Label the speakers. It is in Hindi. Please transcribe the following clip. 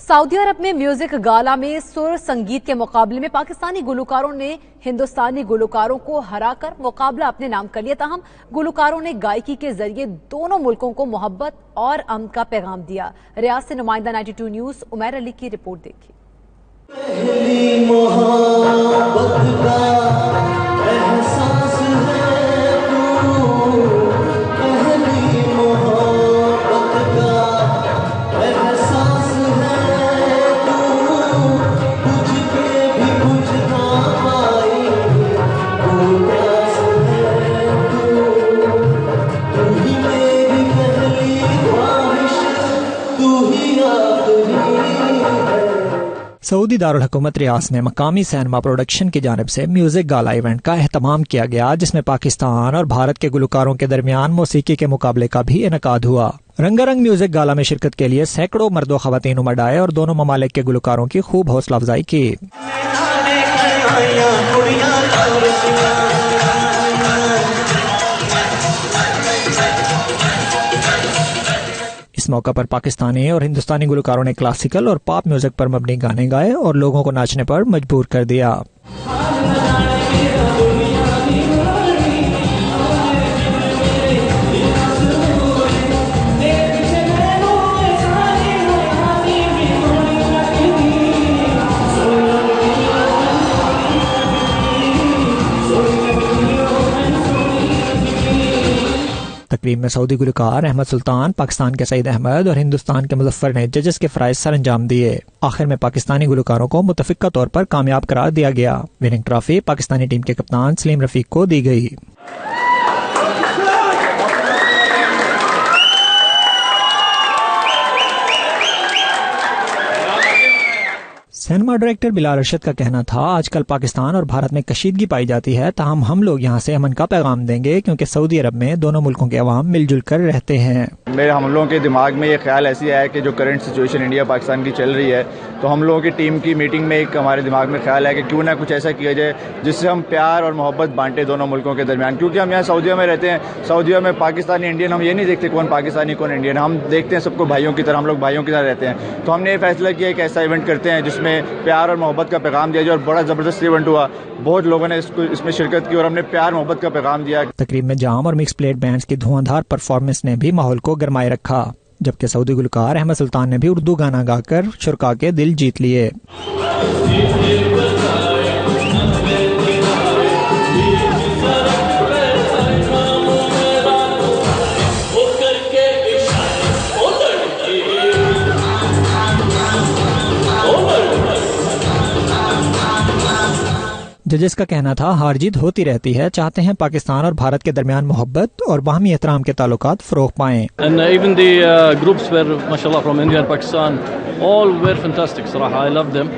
Speaker 1: सऊदी अरब में म्यूजिक गाला में सुर संगीत के मुकाबले में पाकिस्तानी गुलकारों ने हिंदुस्तानी गुलकारों को हराकर मुकाबला अपने नाम कर लिया। ताहम गुलकारों ने गायकी के जरिए दोनों मुल्कों को मोहब्बत और अमन का पैगाम दिया। रियाद से नुमाइंदा 92 न्यूज उमैर अली की रिपोर्ट देखिए।
Speaker 2: सऊदी दारुल हुकूमत रियाद में मकामी सिनेमा प्रोडक्शन की जानिब से म्यूजिक गाला इवेंट का एहतमाम किया गया, जिसमें पाकिस्तान और भारत के गुलकारों के दरमियान मौसीकी के मुकाबले का भी इनेकाद हुआ। रंगारंग म्यूजिक गाला में शिरकत के लिए सैकड़ों मर्दों खवातीन उमड़ आए और दोनों ममालिक के गुलकारों की खूब हौसला अफजाई की। इस मौका पर पाकिस्तानी और हिंदुस्तानी गुलकारों ने क्लासिकल और पॉप म्यूजिक पर मबनी गाने गाए और लोगों को नाचने पर मजबूर कर दिया। तकरीब में सऊदी गुलकार अहमद सुल्तान, पाकिस्तान के सईद अहमद और हिंदुस्तान के मुजफ्फर ने जजेस के फराइज सर अंजाम दिए। आखिर में पाकिस्तानी गुलकारों को मुतफिका तौर पर कामयाब करार दिया गया। विनिंग ट्रॉफी पाकिस्तानी टीम के कप्तान सलीम रफीक को दी गई। सिनेमा डायरेक्टर बिलाल अरशद का कहना था, आजकल पाकिस्तान और भारत में कशीदगी पाई जाती है, ताहम हम लोग यहाँ से अमन का पैगाम देंगे क्योंकि सऊदी अरब में दोनों मुल्कों के अवाम मिलजुल कर रहते हैं।
Speaker 3: मेरे हम लोगों के दिमाग में ये ख्याल ऐसी आया कि जो करंट सिचुएशन इंडिया पाकिस्तान की चल रही है, तो हम लोगों की टीम की मीटिंग में एक हमारे दिमाग में ख्याल है कि क्यों ना कुछ ऐसा किया जाए जिससे हम प्यार और मोहब्बत बांटे दोनों मुल्कों के दरमियान। क्योंकि हम यहाँ सऊदीया में रहते हैं, सऊदीया में पाकिस्तानी इंडियन हम ये नहीं देखते कौन पाकिस्तानी कौन इंडियन, हम देखते हैं सबको भाइयों की तरह, हम लोग भाइयों की तरह रहते हैं। तो हमने ये फैसला किया कि ऐसा इवेंट करते हैं जिसमें प्यार और मोहब्बत का पैगाम दिया जाए और बड़ा ज़बरदस्त इवेंट हुआ। बहुत लोगों ने इसमें शिरकत की और हमने प्यार मोहब्बत का पैगाम दिया।
Speaker 2: तकरीब में जाम और मिक्स प्लेट बैंड्स की धुआंधार परफॉर्मेंस ने भी माहौल को गरमाए रखा, जबकि सऊदी गुलकार अहमद सुल्तान ने भी उर्दू गाना गाकर शुरका के दिल जीत लिए। जजेस का कहना था, हार जीत होती रहती है, चाहते हैं पाकिस्तान और भारत के दरमियान मोहब्बत और बाहमी एहतराम के ताल्लुकात फरोग पाएं।
Speaker 4: And even the groups were, mashallah, from India and Pakistan, all were fantastic. Sarah, I love them.